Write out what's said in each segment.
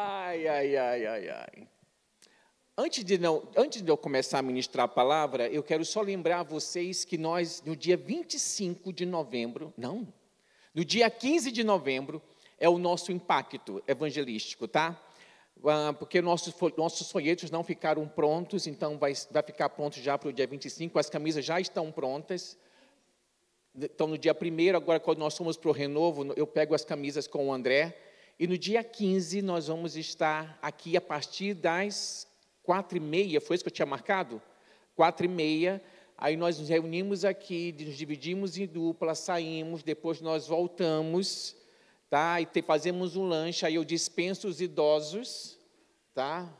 Ai, ai, ai, ai, ai. Antes de eu começar a ministrar a palavra, eu quero só lembrar a vocês que nós, no dia 25 de novembro, no dia 15 de novembro, é o nosso impacto evangelístico, tá? Porque nossos folhetos não ficaram prontos, então vai ficar pronto já para o dia 25, as camisas já estão prontas. Então, no dia 1º, agora, quando nós fomos para o Renovo, eu pego as camisas com o André, e no dia 15, nós vamos estar aqui a partir das 4h30, foi isso que eu tinha marcado? 4h30, aí nós nos reunimos aqui, nos dividimos em dupla, saímos, depois nós voltamos, tá? E fazemos um lanche, aí eu dispenso os idosos, tá?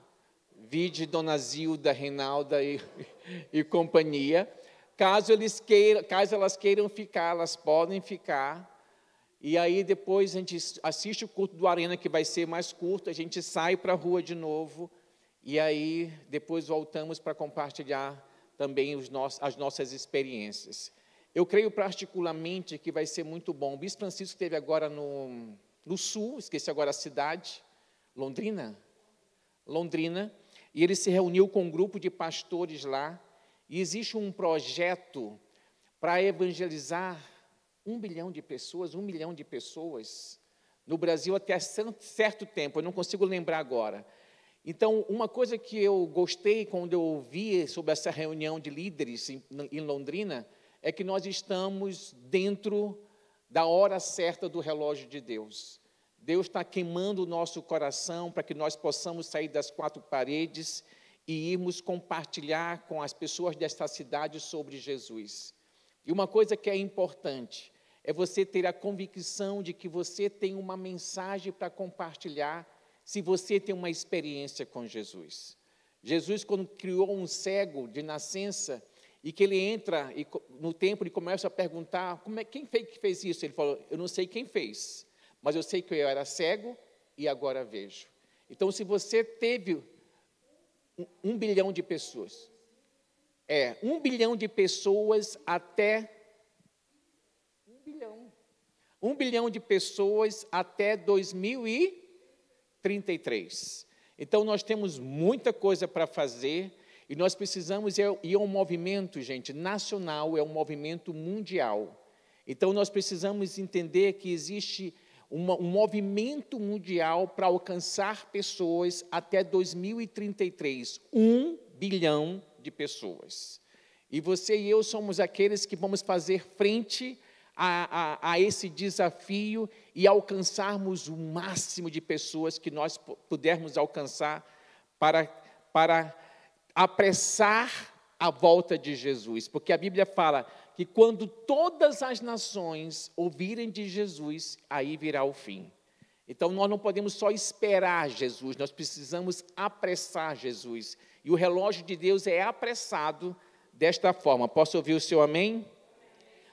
Vide Dona Zilda, Reinalda e companhia. Caso elas queiram ficar, elas podem ficar. E aí depois a gente assiste o culto do Arena, que vai ser mais curto, a gente sai para a rua de novo, e aí depois voltamos para compartilhar também as nossas experiências. Eu creio particularmente que vai ser muito bom. O Bispo Francisco esteve agora no Sul, esqueci agora a cidade, Londrina, e ele se reuniu com um grupo de pastores lá, e existe um projeto para evangelizar 1 bilhão de pessoas, 1 milhão de pessoas, no Brasil até certo tempo, eu não consigo lembrar agora. Então, uma coisa que eu gostei quando eu ouvi sobre essa reunião de líderes em Londrina, é que nós estamos dentro da hora certa do relógio de Deus. Deus está queimando o nosso coração para que nós possamos sair das 4 paredes e irmos compartilhar com as pessoas desta cidade sobre Jesus. E uma coisa que é importante é você ter a convicção de que você tem uma mensagem para compartilhar se você tem uma experiência com Jesus. Jesus, quando criou um cego de nascença, e que ele entra no templo e começa a perguntar, quem fez isso? Ele falou, eu não sei quem fez, mas eu sei que eu era cego e agora vejo. Então, se você teve 1 bilhão de pessoas, 1 bilhão de pessoas até 1 bilhão de pessoas até 2033. Então, nós temos muita coisa para fazer e nós precisamos, e é um movimento, gente, nacional, é um movimento mundial. Então, nós precisamos entender que existe um movimento mundial para alcançar pessoas até 2033, 1 bilhão de pessoas. E você e eu somos aqueles que vamos fazer frente a esse desafio e alcançarmos o máximo de pessoas que nós pudermos alcançar para apressar a volta de Jesus. Porque a Bíblia fala que quando todas as nações ouvirem de Jesus, aí virá o fim. Então, nós não podemos só esperar Jesus, nós precisamos apressar Jesus. E o relógio de Deus é apressado desta forma. Posso ouvir o seu amém?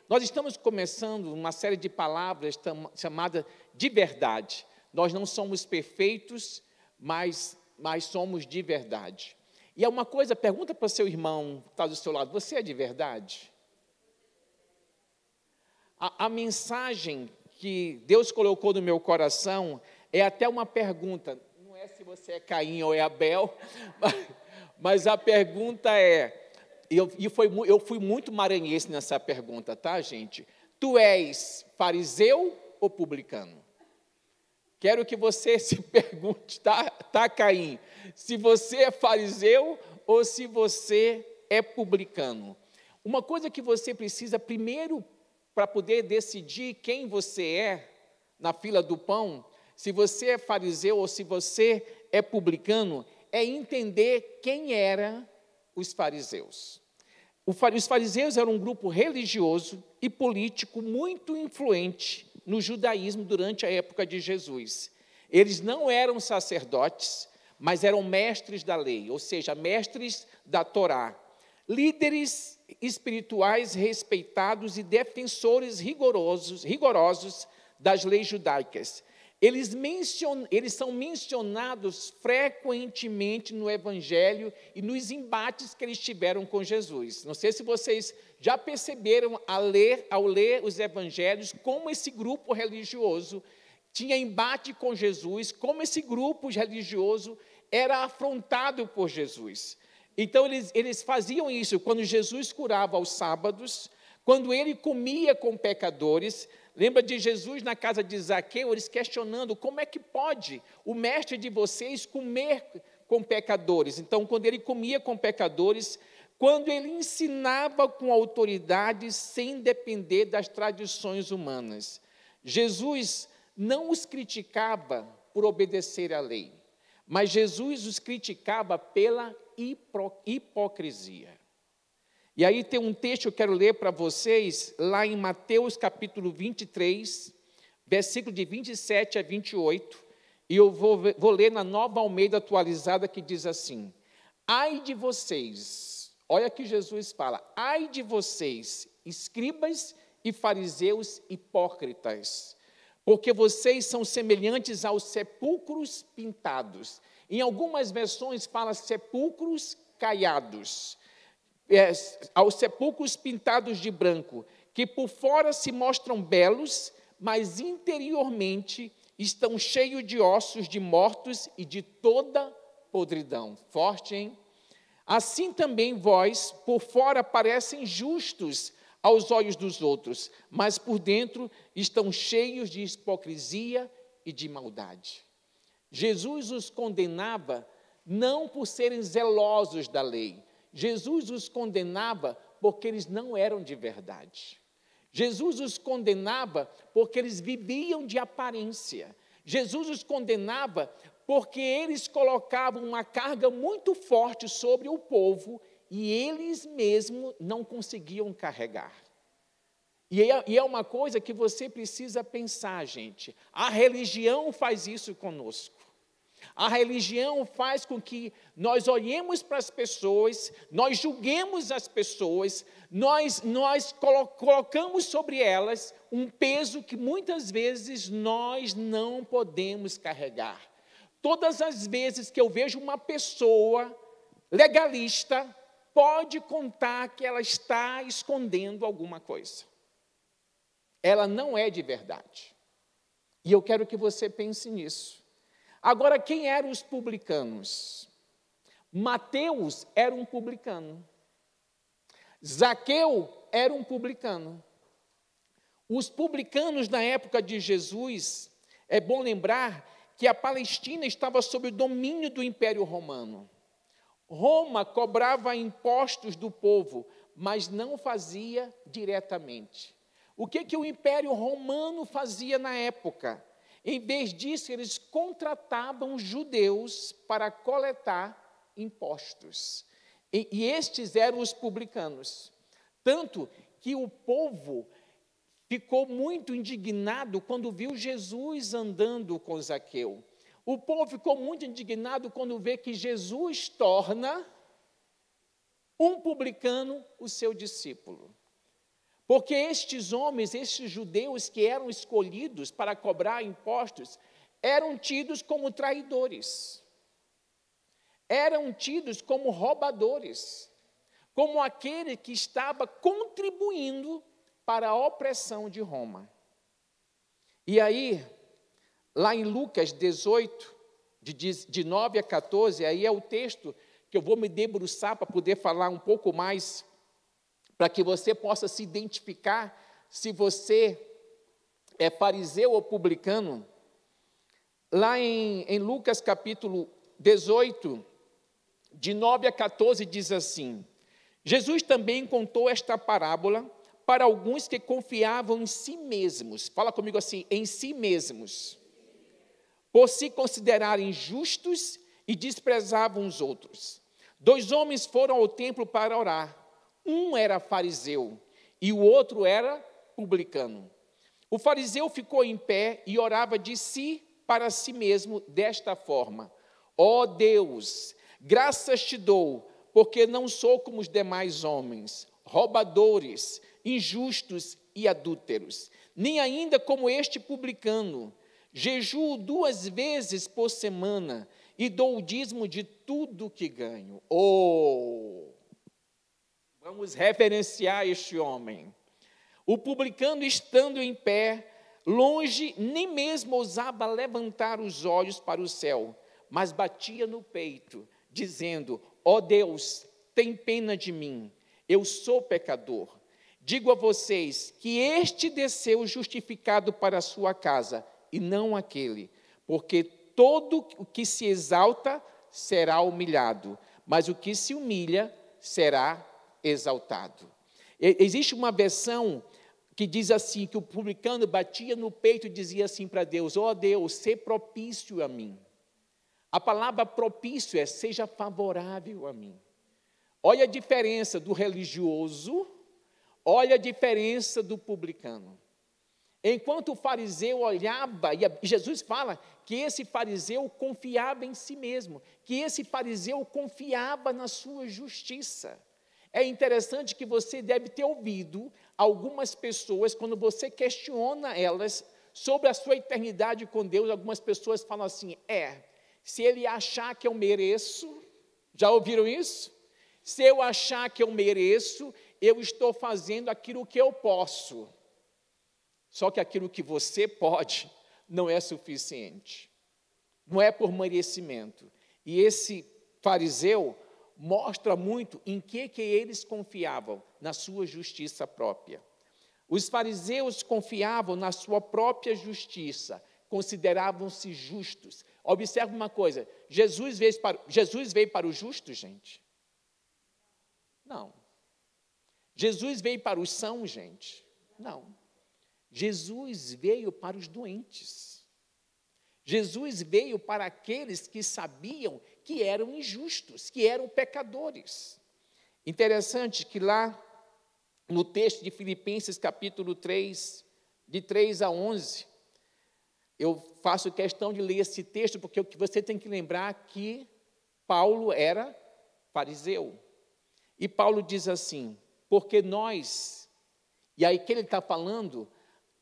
Nós estamos começando uma série de palavras chamada de verdade. Nós não somos perfeitos, mas somos de verdade. E é uma coisa, pergunta para o seu irmão que está do seu lado, você é de verdade? A mensagem que Deus colocou no meu coração é até uma pergunta, não é se você é Caim ou é Abel, mas a pergunta é, eu fui muito maranhense nessa pergunta, tá, gente? Tu és fariseu ou publicano? Quero que você se pergunte, tá, Caim? Se você é fariseu ou se você é publicano. Uma coisa que você precisa, primeiro, para poder decidir quem você é na fila do pão, se você é fariseu ou se você é publicano, é entender quem eram os fariseus. Os fariseus eram um grupo religioso e político muito influente no judaísmo durante a época de Jesus. Eles não eram sacerdotes, mas eram mestres da lei, ou seja, mestres da Torá. Líderes espirituais respeitados e defensores rigorosos das leis judaicas. Eles são mencionados frequentemente no Evangelho e nos embates que eles tiveram com Jesus. Não sei se vocês já perceberam, ao ler os Evangelhos, como esse grupo religioso, tinha embate com Jesus, como esse grupo religioso era afrontado por Jesus. Então, eles faziam isso quando Jesus curava aos sábados, quando ele comia com pecadores. Lembra de Jesus na casa de Zaqueu, eles questionando como é que pode o mestre de vocês comer com pecadores. Então, quando ele comia com pecadores, quando ele ensinava com autoridade, sem depender das tradições humanas. Jesus não os criticava por obedecer à lei, mas Jesus os criticava pela hipocrisia. E aí tem um texto que eu quero ler para vocês, lá em Mateus capítulo 23, versículo de 27 a 28, e eu vou ler na Nova Almeida atualizada, que diz assim: ai de vocês, olha que Jesus fala, ai de vocês, escribas e fariseus hipócritas, porque vocês são semelhantes aos sepulcros pintados. Em algumas versões fala sepulcros caiados, aos sepulcros pintados de branco, que por fora se mostram belos, mas interiormente estão cheios de ossos de mortos e de toda podridão. Forte, hein? Assim também vós, por fora, parecem justos aos olhos dos outros, mas por dentro estão cheios de hipocrisia e de maldade. Jesus os condenava não por serem zelosos da lei. Jesus os condenava porque eles não eram de verdade. Jesus os condenava porque eles viviam de aparência. Jesus os condenava porque eles colocavam uma carga muito forte sobre o povo e eles mesmos não conseguiam carregar. E é uma coisa que você precisa pensar, gente. A religião faz isso conosco. A religião faz com que nós olhemos para as pessoas, nós julguemos as pessoas, nós colocamos sobre elas um peso que muitas vezes nós não podemos carregar. Todas as vezes que eu vejo uma pessoa legalista, pode contar que ela está escondendo alguma coisa. Ela não é de verdade. E eu quero que você pense nisso. Agora, quem eram os publicanos? Mateus era um publicano. Zaqueu era um publicano. Os publicanos na época de Jesus, é bom lembrar que a Palestina estava sob o domínio do Império Romano. Roma cobrava impostos do povo, mas não fazia diretamente. O que o Império Romano fazia na época? Em vez disso, eles contratavam judeus para coletar impostos. E estes eram os publicanos. Tanto que o povo ficou muito indignado quando viu Jesus andando com Zaqueu. O povo ficou muito indignado quando vê que Jesus torna um publicano o seu discípulo. Porque estes homens, estes judeus que eram escolhidos para cobrar impostos, eram tidos como traidores, eram tidos como roubadores, como aquele que estava contribuindo para a opressão de Roma. E aí, lá em Lucas 18, de 9 a 14, aí é o texto que eu vou me debruçar para poder falar um pouco mais, para que você possa se identificar se você é fariseu ou publicano. Lá em Lucas capítulo 18, de 9 a 14, diz assim: Jesus também contou esta parábola para alguns que confiavam em si mesmos. Fala comigo assim, em si mesmos. Por se considerarem justos e desprezavam os outros. 2 homens foram ao templo para orar. Um era fariseu e o outro era publicano. O fariseu ficou em pé e orava de si para si mesmo desta forma: ó Deus, graças te dou, porque não sou como os demais homens, roubadores, injustos e adúlteros, nem ainda como este publicano. Jejuo 2 vezes por semana e dou o dízimo de tudo que ganho. Vamos reverenciar este homem. O publicano, estando em pé, Longe, nem mesmo ousava levantar os olhos para o céu, mas batia no peito, dizendo: ó Deus, tem pena de mim, eu sou pecador. Digo a vocês que este desceu justificado para a sua casa, e não aquele, porque todo o que se exalta será humilhado, mas o que se humilha será exaltado. Existe uma versão que diz assim, que o publicano batia no peito e dizia assim para Deus: ó Deus, sê propício a mim. A palavra propício é seja favorável a mim. Olha a diferença do religioso, olha a diferença do publicano. Enquanto o fariseu olhava, e Jesus fala que esse fariseu confiava em si mesmo, que esse fariseu confiava na sua justiça. É interessante que você deve ter ouvido algumas pessoas, quando você questiona elas sobre a sua eternidade com Deus, algumas pessoas falam assim: se ele achar que eu mereço, já ouviram isso? Se eu achar que eu mereço, eu estou fazendo aquilo que eu posso. Só que aquilo que você pode não é suficiente. Não é por merecimento. E esse fariseu mostra muito em que eles confiavam, na sua justiça própria. Os fariseus confiavam na sua própria justiça, consideravam-se justos. Observe uma coisa, Jesus veio para os justos, gente? Não. Jesus veio para os sãos, gente? Não. Jesus veio para os doentes. Jesus veio para aqueles que sabiam que eram injustos, que eram pecadores. Interessante que lá no texto de Filipenses capítulo 3, de 3 a 11, eu faço questão de ler esse texto, porque o que você tem que lembrar é que Paulo era fariseu. E Paulo diz assim: porque nós, e aí que ele está falando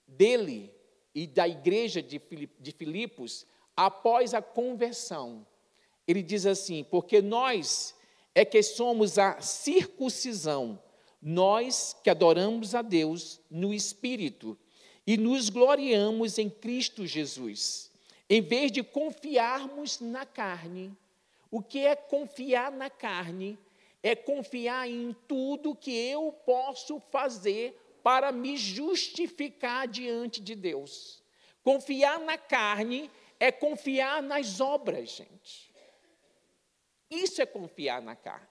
dele e da igreja de Filipos, após a conversão, ele diz assim: porque nós é que somos a circuncisão, nós que adoramos a Deus no Espírito e nos gloriamos em Cristo Jesus, em vez de confiarmos na carne. O que é confiar na carne? É confiar em tudo que eu posso fazer para me justificar diante de Deus. Confiar na carne é confiar nas obras, gente. Isso é confiar na carne.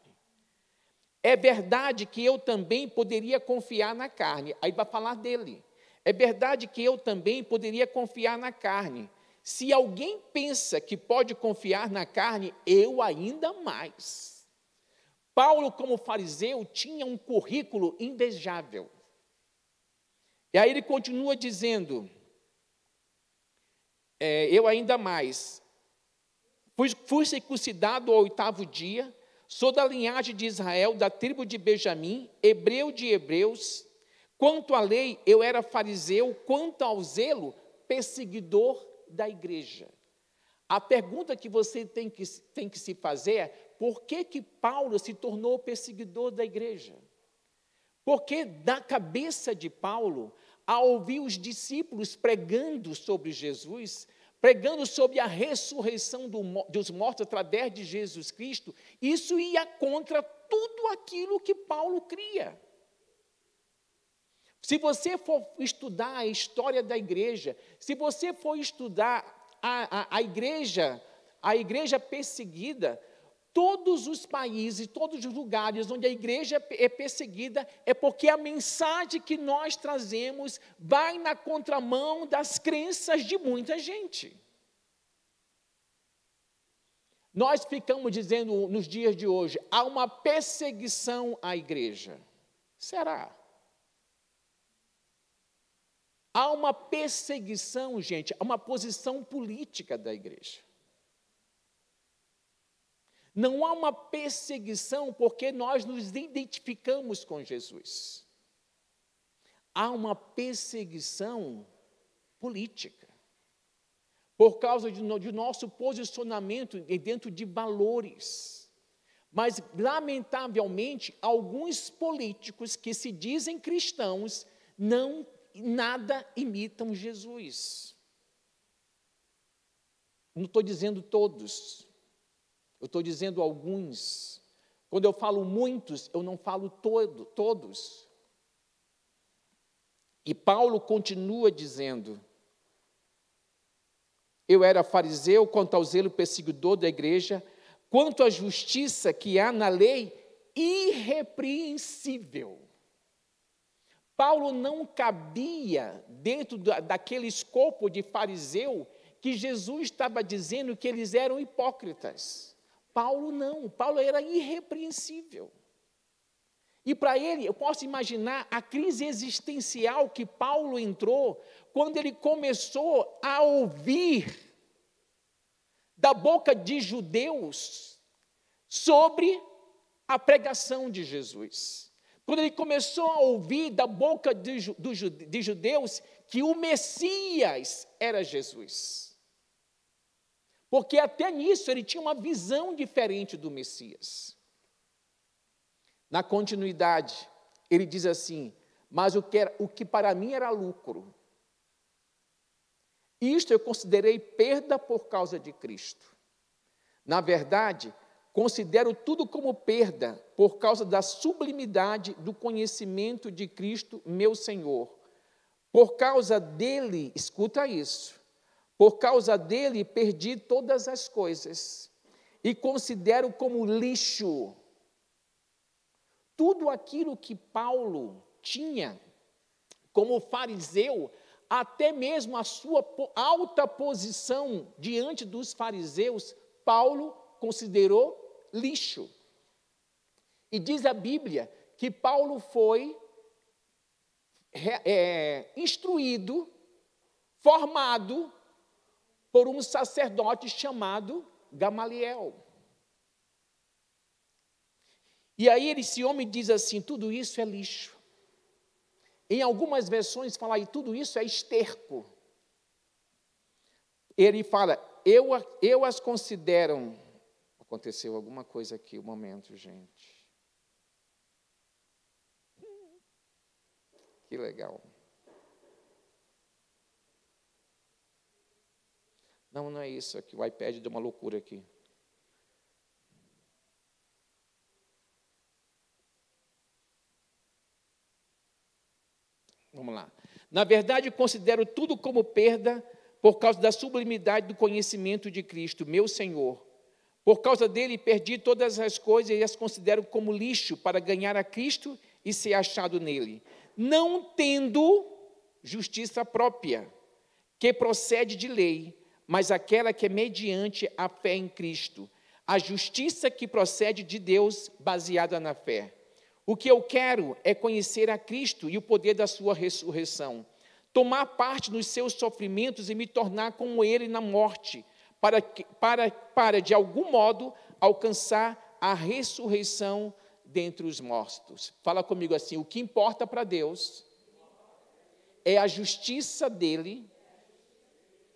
É verdade que eu também poderia confiar na carne. Aí vai falar dele. É verdade que eu também poderia confiar na carne. Se alguém pensa que pode confiar na carne, eu ainda mais. Paulo, como fariseu, tinha um currículo invejável. E aí ele continua dizendo, eu ainda mais, fui circuncidado ao 8º dia, sou da linhagem de Israel, da tribo de Benjamim, hebreu de hebreus. Quanto à lei, eu era fariseu, quanto ao zelo, perseguidor da igreja. A pergunta que você tem que se fazer é: por que Paulo se tornou perseguidor da igreja? Porque da cabeça de Paulo, ao ouvir os discípulos pregando sobre Jesus, pregando sobre a ressurreição dos mortos através de Jesus Cristo, isso ia contra tudo aquilo que Paulo cria. Se você for estudar a história da igreja, se você for estudar a igreja perseguida, todos os países, todos os lugares onde a igreja é perseguida, é porque a mensagem que nós trazemos vai na contramão das crenças de muita gente. Nós ficamos dizendo nos dias de hoje, há uma perseguição à igreja. Será? Há uma perseguição, gente, há uma posição política da igreja. Não há uma perseguição porque nós nos identificamos com Jesus. Há uma perseguição política, por causa de nosso posicionamento dentro de valores. Mas, lamentavelmente, alguns políticos que se dizem cristãos não nada imitam Jesus. Não estou dizendo todos, eu estou dizendo alguns. Quando eu falo muitos, eu não falo todos. E Paulo continua dizendo: eu era fariseu quanto ao zelo perseguidor da igreja, quanto à justiça que há na lei, irrepreensível. Paulo não cabia dentro daquele escopo de fariseu que Jesus estava dizendo que eles eram hipócritas. Paulo não, Paulo era irrepreensível. E para ele, eu posso imaginar a crise existencial que Paulo entrou quando ele começou a ouvir da boca de judeus sobre a pregação de Jesus. Quando ele começou a ouvir da boca de judeus que o Messias era Jesus. Porque até nisso ele tinha uma visão diferente do Messias. Na continuidade, ele diz assim: mas o que para mim era lucro, isto eu considerei perda por causa de Cristo. Na verdade, considero tudo como perda por causa da sublimidade do conhecimento de Cristo, meu Senhor. Por causa dele, escuta isso, por causa dele perdi todas as coisas e considero como lixo tudo aquilo que Paulo tinha como fariseu, até mesmo a sua alta posição diante dos fariseus, Paulo considerou lixo. E diz a Bíblia que Paulo foi instruído, formado por um sacerdote chamado Gamaliel. E aí esse homem diz assim: tudo isso é lixo. Em algumas versões fala aí, tudo isso é esterco. Ele fala, eu as considero. Aconteceu alguma coisa aqui, um momento, gente. Que legal. Não é isso aqui, o iPad deu uma loucura aqui. Vamos lá. Na verdade, considero tudo como perda por causa da sublimidade do conhecimento de Cristo, meu Senhor. Por causa dele, perdi todas as coisas e as considero como lixo para ganhar a Cristo e ser achado nele. Não tendo justiça própria, que procede de lei, mas aquela que é mediante a fé em Cristo. A justiça que procede de Deus, baseada na fé. O que eu quero é conhecer a Cristo e o poder da sua ressurreição, tomar parte nos seus sofrimentos e me tornar como ele na morte, para de algum modo, alcançar a ressurreição dentre os mortos. Fala comigo assim: o que importa para Deus é a justiça dele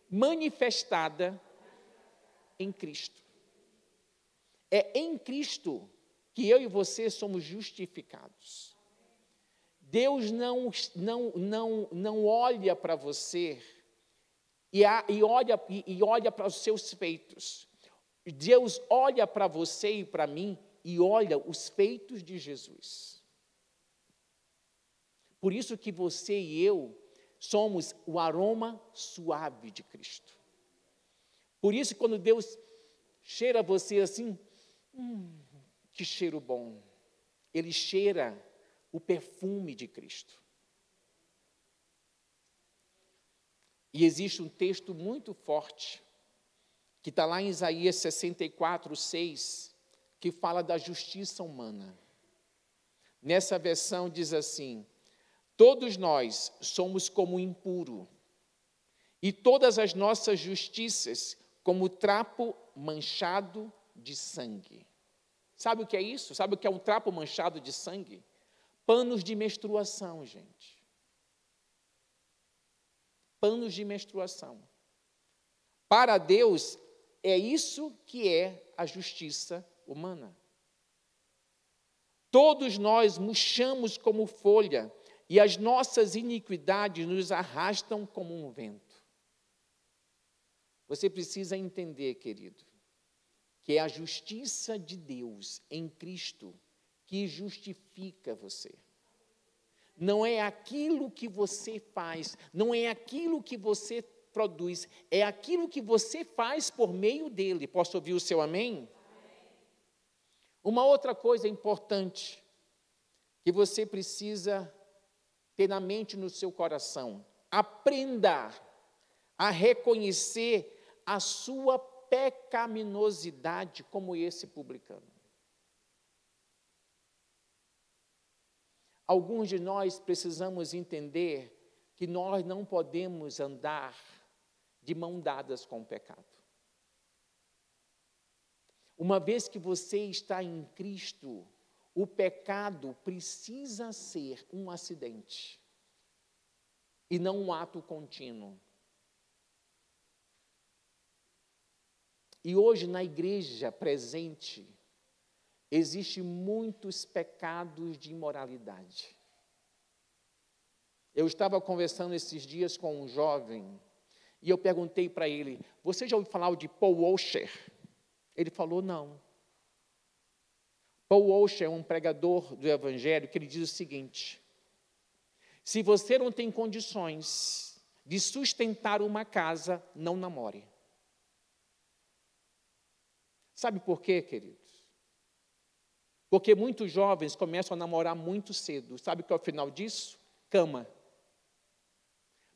manifestada em Cristo. É em Cristo que eu e você somos justificados. Deus não olha para você e olha para os seus feitos. Deus olha para você e para mim e olha os feitos de Jesus. Por isso que você e eu somos o aroma suave de Cristo. Por isso, quando Deus cheira você assim, que cheiro bom. Ele cheira o perfume de Cristo. E existe um texto muito forte, que está lá em Isaías 64, 6, que fala da justiça humana. Nessa versão diz assim: todos nós somos como impuro, e todas as nossas justiças como trapo manchado de sangue. Sabe o que é isso? Sabe o que é um trapo manchado de sangue? Panos de menstruação, gente. Panos de menstruação. Para Deus, é isso que é a justiça humana. Todos nós murchamos como folha, e as nossas iniquidades nos arrastam como um vento. Você precisa entender, querido, que é a justiça de Deus em Cristo que justifica você. Não é aquilo que você faz, não é aquilo que você produz, é aquilo que você faz por meio dele. Posso ouvir o seu amém? Uma outra coisa importante que você precisa ter na mente, no seu coração: aprenda a reconhecer a sua pecaminosidade como esse publicano. Alguns de nós precisamos entender que nós não podemos andar de mão dadas com o pecado. Uma vez que você está em Cristo, o pecado precisa ser um acidente e não um ato contínuo. E hoje na igreja presente, existem muitos pecados de imoralidade. Eu estava conversando esses dias com um jovem, e eu perguntei para ele: você já ouviu falar de Paul Washer? Ele falou: não. Paul Washer é um pregador do Evangelho que ele diz o seguinte: se você não tem condições de sustentar uma casa, não namore. Sabe por quê, queridos? Porque muitos jovens começam a namorar muito cedo. Sabe qual é o final disso? Cama.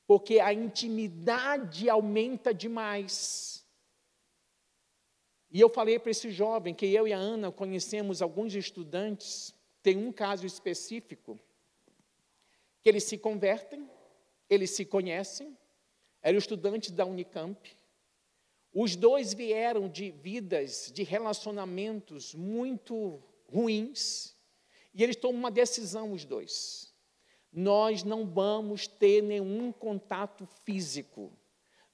Porque a intimidade aumenta demais. E eu falei para esse jovem que eu e a Ana conhecemos alguns estudantes, tem um caso específico, que eles se convertem, eles se conhecem, eram estudantes da Unicamp. Os dois vieram de vidas, de relacionamentos muito ruins, e eles tomam uma decisão, os dois: nós não vamos ter nenhum contato físico,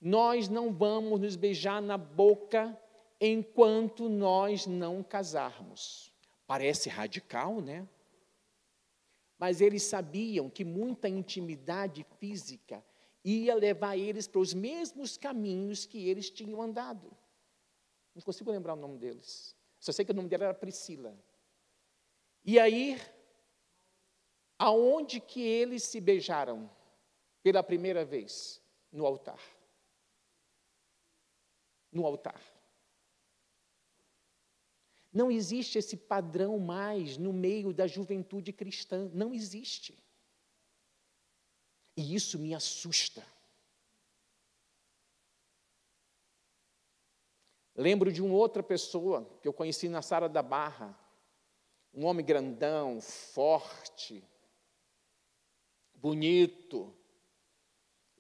nós não vamos nos beijar na boca enquanto nós não casarmos. Parece radical, né? Mas eles sabiam que muita intimidade física ia levar eles para os mesmos caminhos que eles tinham andado. Não consigo lembrar o nome deles. Só sei que o nome dela era Priscila. E aí, aonde que eles se beijaram pela primeira vez? No altar. No altar. Não existe esse padrão mais no meio da juventude cristã. Não existe. E isso me assusta. Lembro de uma outra pessoa que eu conheci na Sara da Barra, um homem grandão, forte, bonito.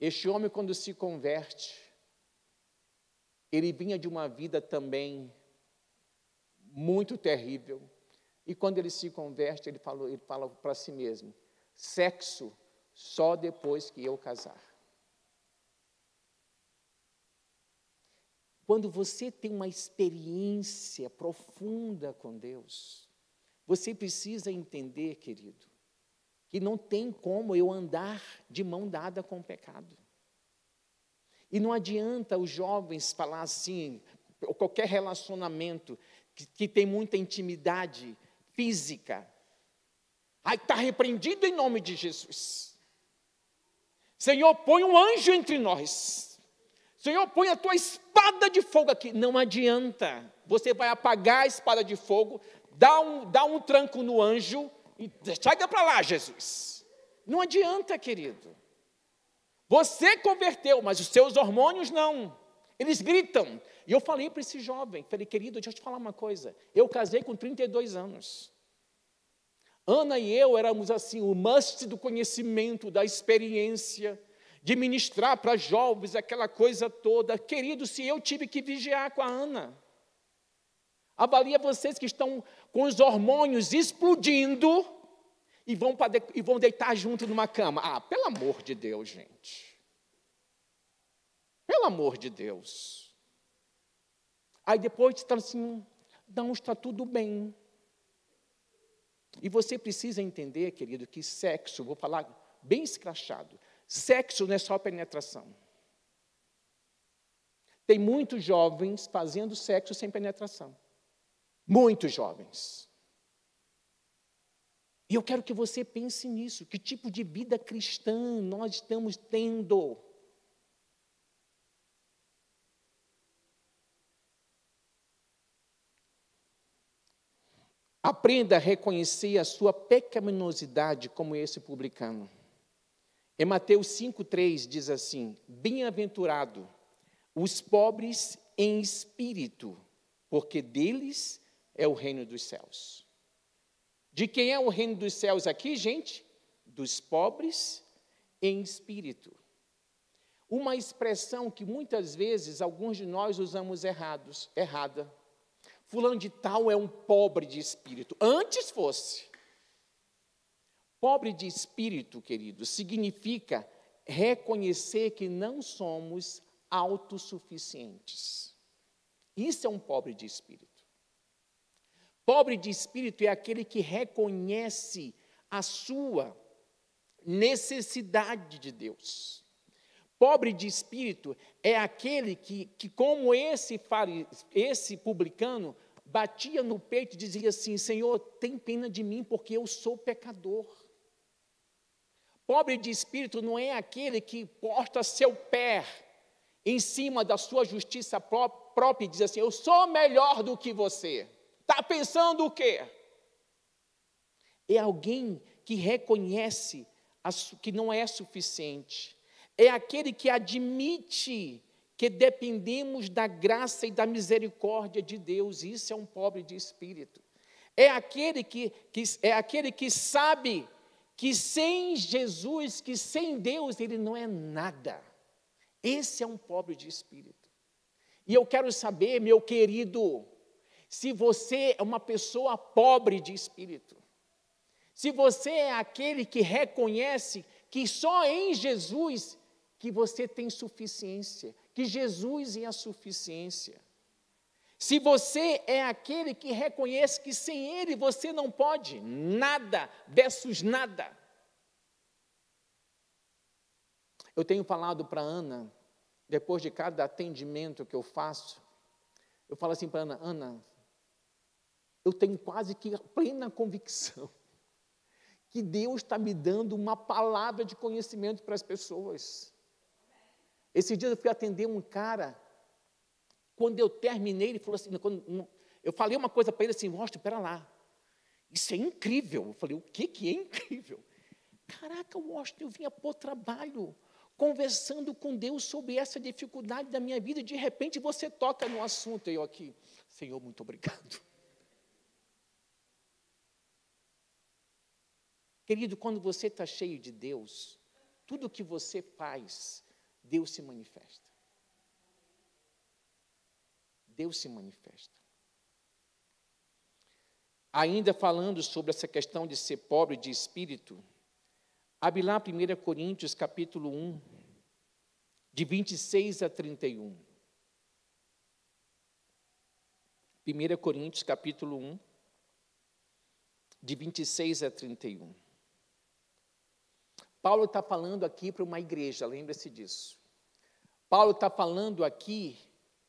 Este homem, quando se converte, ele vinha de uma vida também muito terrível. E quando ele se converte, ele fala para si mesmo: sexo só depois que eu casar. Quando você tem uma experiência profunda com Deus, você precisa entender, querido, que não tem como eu andar de mão dada com o pecado. E não adianta os jovens falar assim, qualquer relacionamento que tem muita intimidade física: ai, está repreendido em nome de Jesus. Senhor, põe um anjo entre nós. Senhor, põe a tua espada de fogo aqui. Não adianta. Você vai apagar a espada de fogo, dá um tranco no anjo e chega para lá, Jesus. Não adianta, querido. Você converteu, mas os seus hormônios não. Eles gritam. E eu falei para esse jovem, falei: querido, deixa eu te falar uma coisa. Eu casei com 32 anos. Ana e eu éramos assim, o must do conhecimento, da experiência, de ministrar para jovens, aquela coisa toda. Querido, se eu tive que vigiar com a Ana, avalia vocês que estão com os hormônios explodindo e vão deitar junto numa cama. Ah, pelo amor de Deus, gente. Pelo amor de Deus. Aí depois está assim: não, está tudo bem. E você precisa entender, querido, que sexo, vou falar bem escrachado. Sexo não é só penetração. Tem muitos jovens fazendo sexo sem penetração. Muitos jovens. E eu quero que você pense nisso. Que tipo de vida cristã nós estamos tendo? Aprenda a reconhecer a sua pecaminosidade como esse publicano. Em Mateus 5,3 diz assim: bem-aventurado os pobres em espírito, porque deles é o reino dos céus. De quem é o reino dos céus aqui, gente? Dos pobres em espírito. Uma expressão que muitas vezes alguns de nós usamos errada. Fulano de tal é um pobre de espírito. Antes fosse. Pobre de espírito, querido, significa reconhecer que não somos autossuficientes. Isso é um pobre de espírito. Pobre de espírito é aquele que reconhece a sua necessidade de Deus. Pobre de espírito é aquele que como esse publicano, batia no peito e dizia assim: Senhor, tem pena de mim, porque eu sou pecador. Pobre de espírito não é aquele que porta seu pé em cima da sua justiça própria e diz assim: eu sou melhor do que você. Está pensando o quê? É alguém que reconhece que não é suficiente. É aquele que admite que dependemos da graça e da misericórdia de Deus. Isso é um pobre de espírito. É aquele que sabe que sem Jesus, que sem Deus, ele não é nada. Esse é um pobre de espírito. E eu quero saber, meu querido, se você é uma pessoa pobre de espírito, se você é aquele que reconhece que só em Jesus que você tem suficiência, que Jesus é a suficiência. Se você é aquele que reconhece que sem Ele você não pode, nada versus nada. Eu tenho falado para a Ana, depois de cada atendimento que eu faço, eu falo assim para a Ana: Ana, eu tenho quase que a plena convicção que Deus está me dando uma palavra de conhecimento para as pessoas. Esse dia eu fui atender um cara, quando eu terminei, ele falou assim, eu falei uma coisa para ele assim: Washington, espera lá, isso é incrível. Eu falei: o que é incrível? Caraca, Washington, eu vinha para o trabalho, conversando com Deus sobre essa dificuldade da minha vida, e de repente você toca no assunto, e eu aqui: Senhor, muito obrigado. Querido, quando você está cheio de Deus, tudo que você faz, Deus se manifesta. Deus se manifesta. Ainda falando sobre essa questão de ser pobre de espírito, abre lá 1 Coríntios capítulo 1, de 26 a 31. 1 Coríntios capítulo 1, de 26 a 31. Paulo está falando aqui para uma igreja, lembre-se disso. Paulo está falando aqui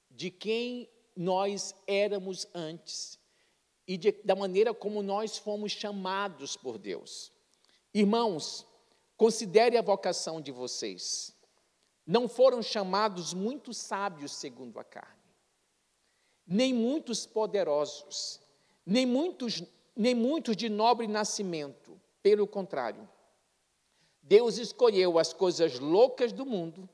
de quem nós éramos antes e da maneira como nós fomos chamados por Deus. Irmãos, considere a vocação de vocês. Não foram chamados muitos sábios segundo a carne, nem muitos poderosos, nem muitos de nobre nascimento. Pelo contrário, Deus escolheu as coisas loucas do mundo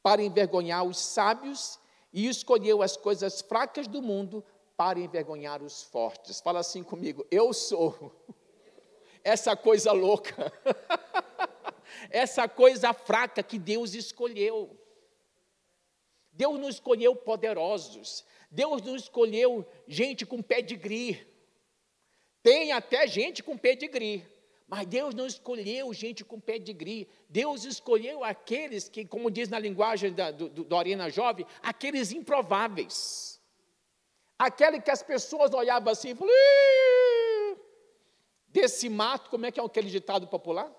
para envergonhar os sábios e escolheu as coisas fracas do mundo para envergonhar os fortes. Fala assim comigo: eu sou essa coisa louca, essa coisa fraca que Deus escolheu. Deus não escolheu poderosos, Deus não escolheu gente com pedigree. Tem até gente com pedigree, mas Deus não escolheu gente com pedigree. Deus escolheu aqueles que, como diz na linguagem da Arena Jovem, aqueles improváveis. Aquele que as pessoas olhavam assim e falavam: desse mato, como é que é aquele ditado popular?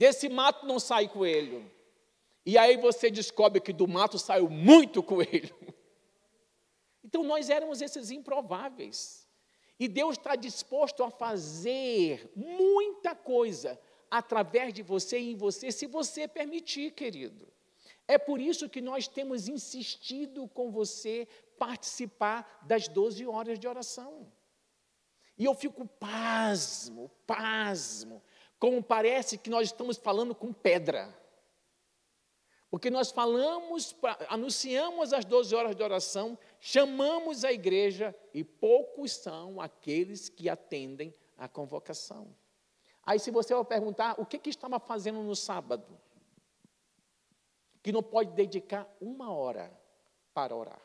Desse mato não sai coelho. E aí você descobre que do mato saiu muito coelho. Então nós éramos esses improváveis. E Deus está disposto a fazer muita coisa através de você e em você, se você permitir, querido. É por isso que nós temos insistido com você participar das 12 horas de oração. E eu fico pasmo, como parece que nós estamos falando com pedra. Porque nós anunciamos as 12 horas de oração, chamamos a igreja e poucos são aqueles que atendem à convocação. Aí se você vai perguntar, o que estava fazendo no sábado? Que não pode dedicar 1 hora para orar.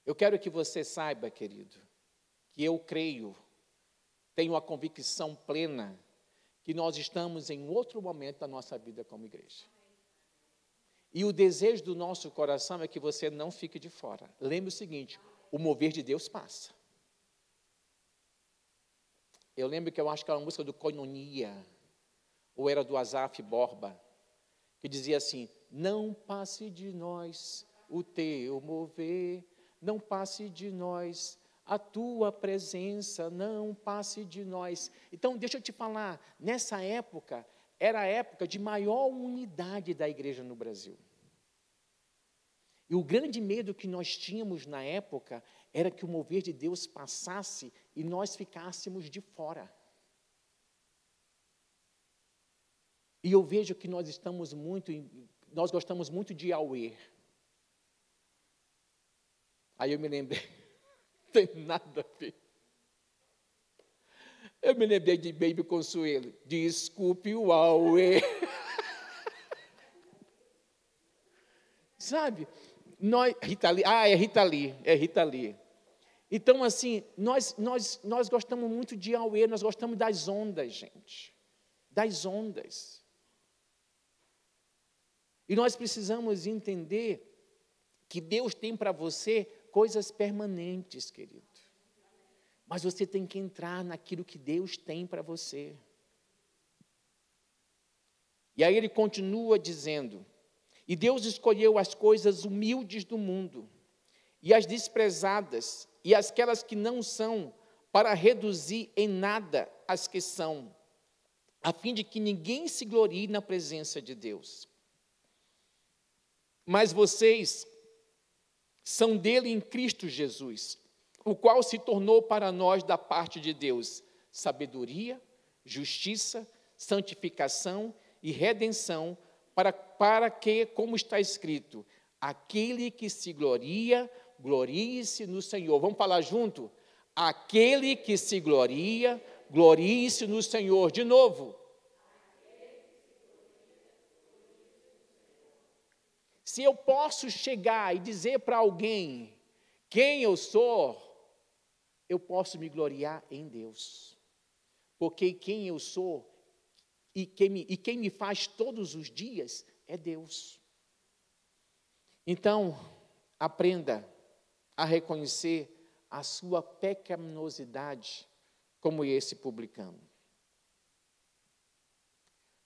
Eu quero que você saiba, querido, que eu creio, tenho a convicção plena, que nós estamos em outro momento da nossa vida como igreja. E o desejo do nosso coração é que você não fique de fora. Lembre o seguinte, o mover de Deus passa. Eu lembro que eu acho que era uma música do Koinonia, ou era do Asaf Borba, que dizia assim, não passe de nós o teu mover, não passe de nós a tua presença, não passe de nós. Então, deixa eu te falar, nessa época, era a época de maior unidade da igreja no Brasil. E o grande medo que nós tínhamos na época era que o mover de Deus passasse e nós ficássemos de fora. E eu vejo que nós nós gostamos muito de Yahweh. Aí eu me lembrei, não tem nada a ver. Eu me lembrei de Baby Consuelo, desculpe o Yahweh. Sabe? Rita Lee, é Rita Lee. Então, assim, nós gostamos muito de Yahweh, nós gostamos das ondas, gente. Das ondas. E nós precisamos entender que Deus tem para você coisas permanentes, querido. Mas você tem que entrar naquilo que Deus tem para você. E aí ele continua dizendo, e Deus escolheu as coisas humildes do mundo, e as desprezadas, e aquelas que não são, para reduzir em nada as que são, a fim de que ninguém se glorie na presença de Deus. Mas vocês são dele em Cristo Jesus, o qual se tornou para nós da parte de Deus sabedoria, justiça, santificação e redenção, para que, como está escrito, aquele que se gloria, glorie-se no Senhor. Vamos falar junto? Aquele que se gloria, glorie-se no Senhor. De novo. Se eu posso chegar e dizer para alguém quem eu sou, eu posso me gloriar em Deus. Porque quem eu sou e quem me faz todos os dias é Deus. Então, aprenda a reconhecer a sua pecaminosidade como esse publicano.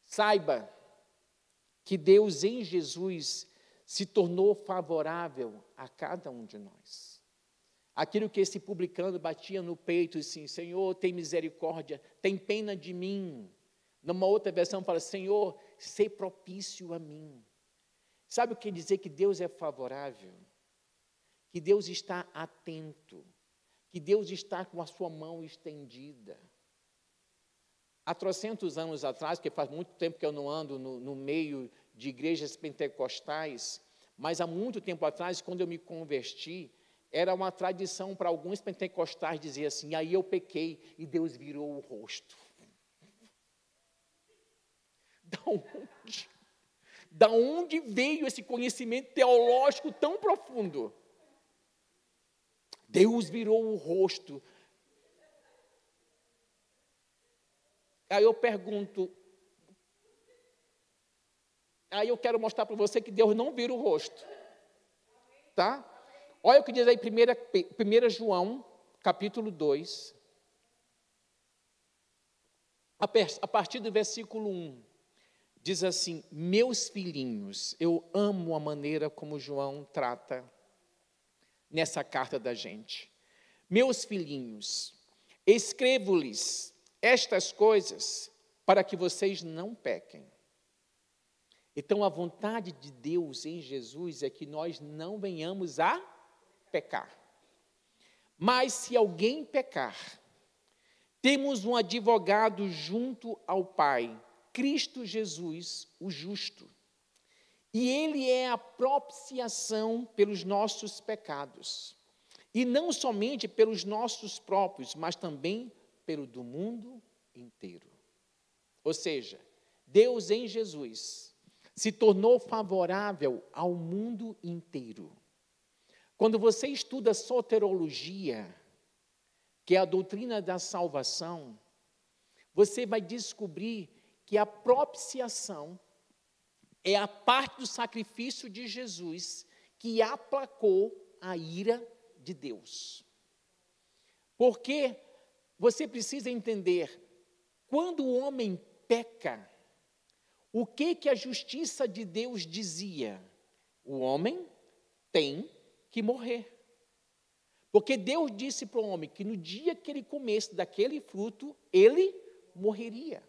Saiba que Deus em Jesus se tornou favorável a cada um de nós. Aquilo que esse publicano batia no peito, assim, Senhor, tem misericórdia, tem pena de mim. Numa outra versão fala, Senhor, sê propício a mim. Sabe o que quer dizer que Deus é favorável? Que Deus está atento, que Deus está com a sua mão estendida. Há trocentos anos atrás, que faz muito tempo que eu não ando no meio de igrejas pentecostais, mas há muito tempo atrás, quando eu me converti, era uma tradição para alguns pentecostais dizer assim, aí eu pequei e Deus virou o rosto. Da onde veio esse conhecimento teológico tão profundo? Deus virou o rosto. Aí eu pergunto, aí eu quero mostrar para você que Deus não vira o rosto. Tá? Olha o que diz aí 1 João, capítulo 2. a partir do versículo 1, diz assim: meus filhinhos, eu amo a maneira como João trata nessa carta da gente. Meus filhinhos, escrevo-lhes estas coisas para que vocês não pequem. Então, a vontade de Deus em Jesus é que nós não venhamos a pecar. Mas se alguém pecar, temos um advogado junto ao Pai, Cristo Jesus, o justo. E Ele é a propiciação pelos nossos pecados. E não somente pelos nossos próprios, mas também pelo do mundo inteiro. Ou seja, Deus em Jesus se tornou favorável ao mundo inteiro. Quando você estuda soterologia, que é a doutrina da salvação, você vai descobrir que a propiciação é a parte do sacrifício de Jesus que aplacou a ira de Deus. Porque você precisa entender, quando o homem peca, o que a justiça de Deus dizia? O homem tem que morrer. Porque Deus disse para o homem que no dia que ele comesse daquele fruto, ele morreria.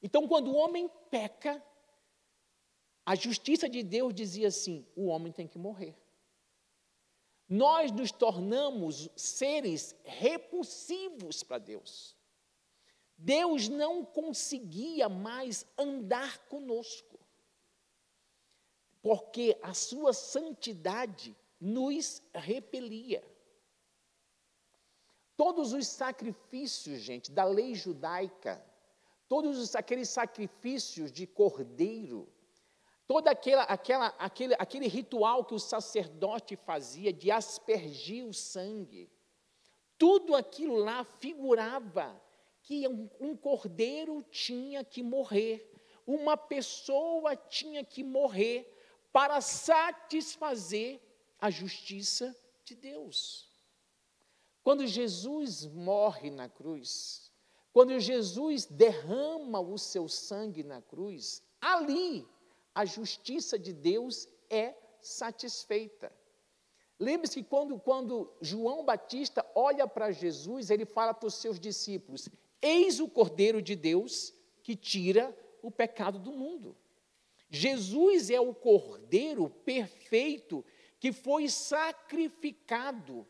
Então, quando o homem peca, a justiça de Deus dizia assim: o homem tem que morrer. Nós nos tornamos seres repulsivos para Deus. Deus não conseguia mais andar conosco, porque a sua santidade nos repelia. Todos os sacrifícios, gente, da lei judaica, todos aqueles sacrifícios de cordeiro, todo aquele ritual que o sacerdote fazia de aspergir o sangue, tudo aquilo lá figurava que um cordeiro tinha que morrer, uma pessoa tinha que morrer para satisfazer a justiça de Deus. Quando Jesus morre na cruz, quando Jesus derrama o seu sangue na cruz, ali a justiça de Deus é satisfeita. Lembre-se que quando João Batista olha para Jesus, ele fala para os seus discípulos: eis o Cordeiro de Deus que tira o pecado do mundo. Jesus é o Cordeiro perfeito que foi sacrificado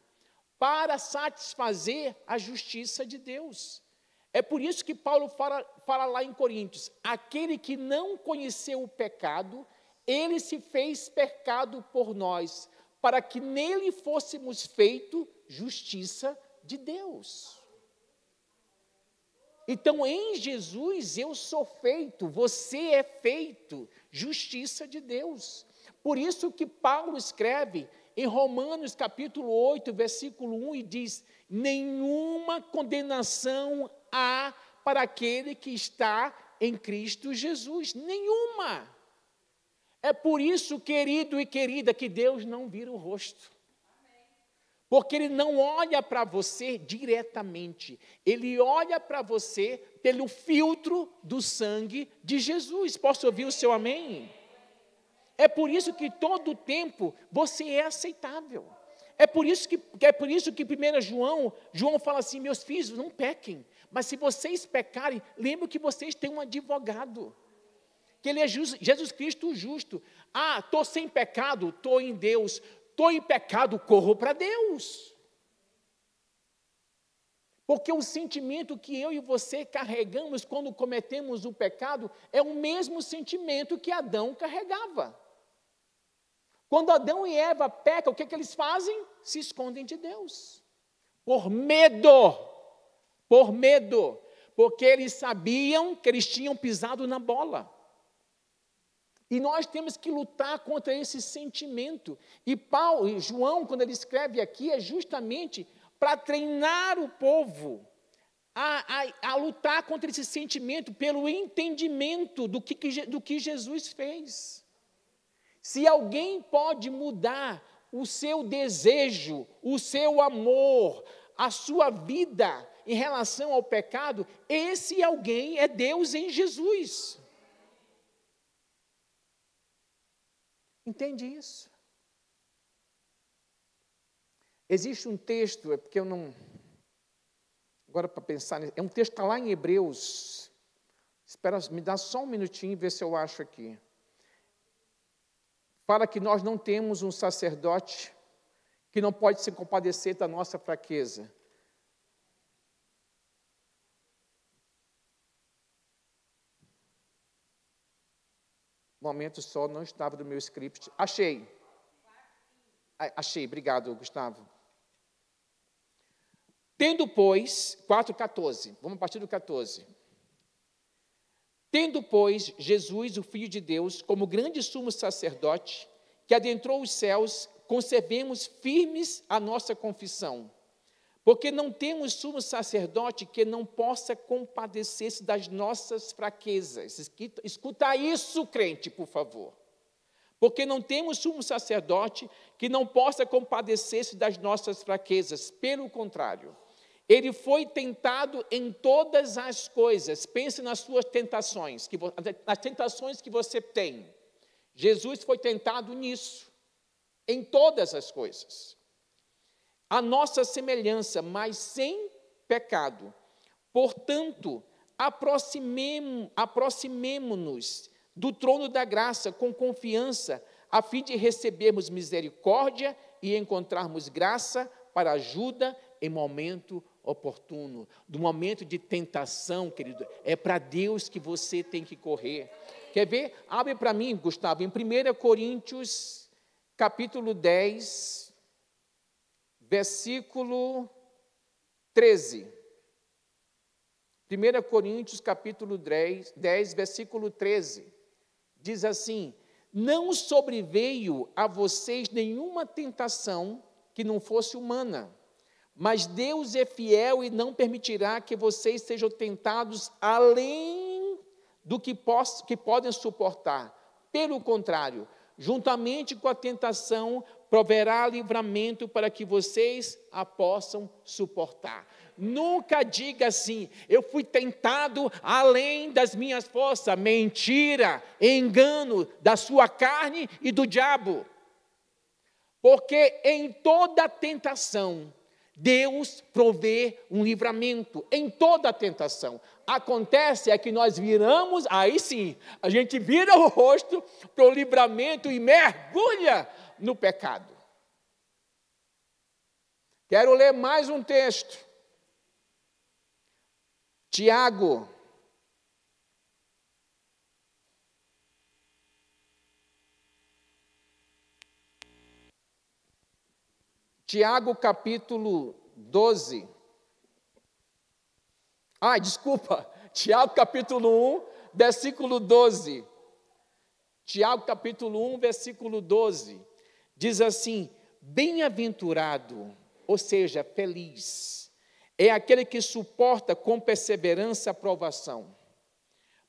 para satisfazer a justiça de Deus. É por isso que Paulo fala lá em Coríntios: aquele que não conheceu o pecado, ele se fez pecado por nós, para que nele fôssemos feito justiça de Deus. Então, em Jesus eu sou feito, você é feito justiça de Deus. Por isso que Paulo escreve em Romanos capítulo 8, versículo 1, e diz: nenhuma condenação há para aquele que está em Cristo Jesus. Nenhuma. É por isso, querido e querida, que Deus não vira o rosto. Porque Ele não olha para você diretamente. Ele olha para você pelo filtro do sangue de Jesus. Posso ouvir o seu amém? É por isso que todo o tempo você é aceitável. É por isso que 1 João fala assim: meus filhos, não pequem. Mas se vocês pecarem, lembrem que vocês têm um advogado. Que Ele é Jesus Cristo o justo. Ah, estou sem pecado, estou em Deus. Estou em pecado, corro para Deus. Porque o sentimento que eu e você carregamos quando cometemos o pecado é o mesmo sentimento que Adão carregava. Quando Adão e Eva pecam, o que eles fazem? Se escondem de Deus. Por medo. Por medo. Porque eles sabiam que eles tinham pisado na bola. E nós temos que lutar contra esse sentimento. E João, quando ele escreve aqui, é justamente para treinar o povo a lutar contra esse sentimento pelo entendimento do que Jesus fez. Se alguém pode mudar o seu desejo, o seu amor, a sua vida, em relação ao pecado, esse alguém é Deus em Jesus. Entende isso? Existe um texto, é porque eu não... Agora, para pensar, é um texto que está lá em Hebreus. Espera, me dá só um minutinho e ver se eu acho aqui. Fala que nós não temos um sacerdote que não pode se compadecer da nossa fraqueza. Um momento só, não estava no meu script. Achei. Achei, obrigado, Gustavo. Tendo, pois, 4,14, vamos a partir do 14. Tendo, pois, Jesus, o Filho de Deus, como grande sumo sacerdote, que adentrou os céus, conservemos firmes a nossa confissão, porque não temos sumo sacerdote que não possa compadecer-se das nossas fraquezas. Escuta isso, crente, por favor. Porque não temos sumo sacerdote que não possa compadecer-se das nossas fraquezas. Pelo contrário, ele foi tentado em todas as coisas. Pense nas suas tentações, nas tentações que você tem. Jesus foi tentado nisso, em todas as coisas. A nossa semelhança, mas sem pecado. Portanto, aproximemo-nos do trono da graça com confiança, a fim de recebermos misericórdia e encontrarmos graça para ajuda em momento oportuno. Do momento de tentação, querido, é para Deus que você tem que correr. Quer ver? Abre para mim, Gustavo, em 1 Coríntios, capítulo 10, versículo 13. 1 Coríntios, capítulo 10, versículo 13. Diz assim: não sobreveio a vocês nenhuma tentação que não fosse humana, mas Deus é fiel e não permitirá que vocês sejam tentados além do que podem suportar. Pelo contrário, juntamente com a tentação, proverá livramento para que vocês a possam suportar. Nunca diga assim: eu fui tentado além das minhas forças. Mentira, engano da sua carne e do diabo. Porque em toda tentação, Deus provê um livramento, em toda tentação. Acontece é que nós viramos, aí sim, a gente vira o rosto para o livramento e mergulha no pecado. Quero ler mais um texto. Tiago, capítulo 12. Tiago capítulo 1, versículo 12. Tiago capítulo 1, versículo 12. Diz assim: bem-aventurado, ou seja, feliz, é aquele que suporta com perseverança a provação.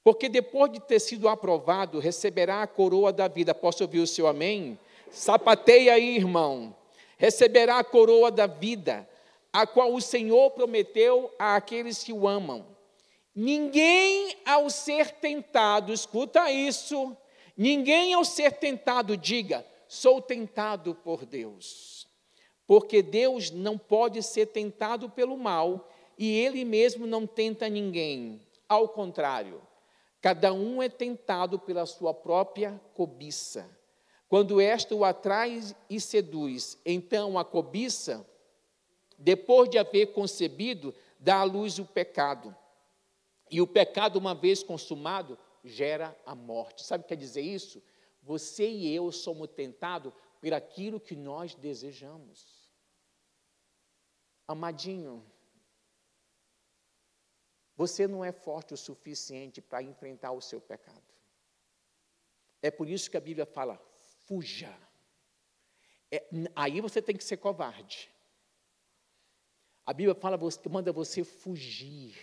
Porque depois de ter sido aprovado, receberá a coroa da vida. Posso ouvir o seu amém? Sapateia aí, irmão. Receberá a coroa da vida, a qual o Senhor prometeu àqueles que o amam. Ninguém ao ser tentado, escuta isso, ninguém ao ser tentado diga: sou tentado por Deus. Porque Deus não pode ser tentado pelo mal, e Ele mesmo não tenta ninguém. Ao contrário, cada um é tentado pela sua própria cobiça. Quando esta o atrai e seduz, então a cobiça, depois de haver concebido, dá à luz o pecado. E o pecado, uma vez consumado, gera a morte. Sabe o que quer dizer isso? Você e eu somos tentados por aquilo que nós desejamos. Amadinho, você não é forte o suficiente para enfrentar o seu pecado. É por isso que a Bíblia fala: fuja. Aí você tem que ser covarde. A Bíblia manda você fugir.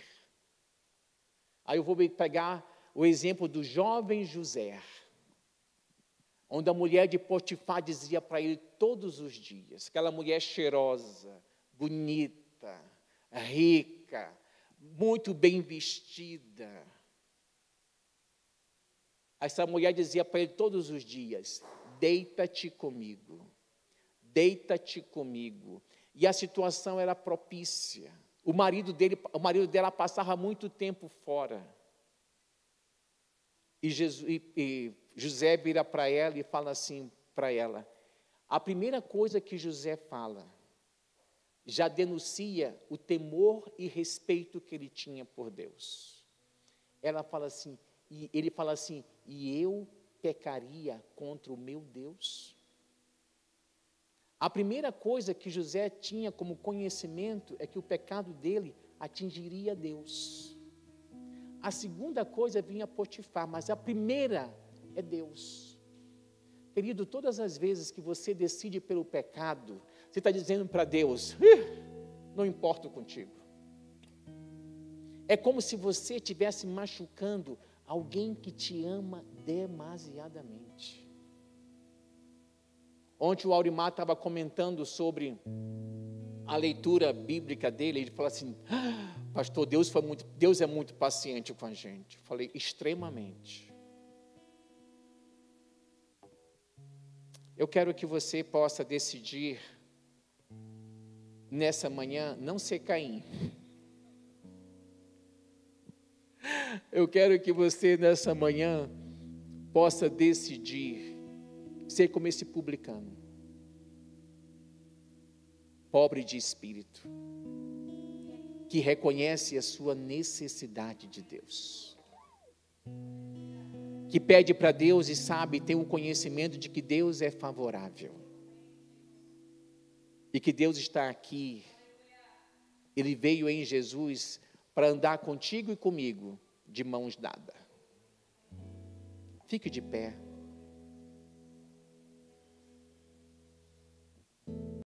Aí eu vou pegar o exemplo do jovem José, onde a mulher de Potifar dizia para ele todos os dias, aquela mulher cheirosa, bonita, rica, rica, muito bem vestida. Essa mulher dizia para ele todos os dias: deita-te comigo, deita-te comigo. E a situação era propícia. O marido dela passava muito tempo fora. E José vira para ela e fala assim para ela. A primeira coisa que José fala já denuncia o temor e respeito que ele tinha por Deus. Ela fala assim, e ele fala assim: e eu pecaria contra o meu Deus? A primeira coisa que José tinha como conhecimento é que o pecado dele atingiria Deus. A segunda coisa vinha Potifar, mas a primeira é Deus. Querido, todas as vezes que você decide pelo pecado, você está dizendo para Deus: não importo contigo. É como se você estivesse machucando alguém que te ama demasiadamente. Ontem o Aurimar estava comentando sobre a leitura bíblica dele. Ele falou assim: pastor, Deus é muito paciente com a gente. Eu falei: extremamente. Eu quero que você possa decidir nessa manhã não ser Caim. Eu quero que você nessa manhã possa decidir ser como esse publicano, pobre de espírito, que reconhece a sua necessidade de Deus, que pede para Deus e sabe, tem um conhecimento de que Deus é favorável, e que Deus está aqui. Ele veio em Jesus para andar contigo e comigo de mãos dadas. Fique de pé.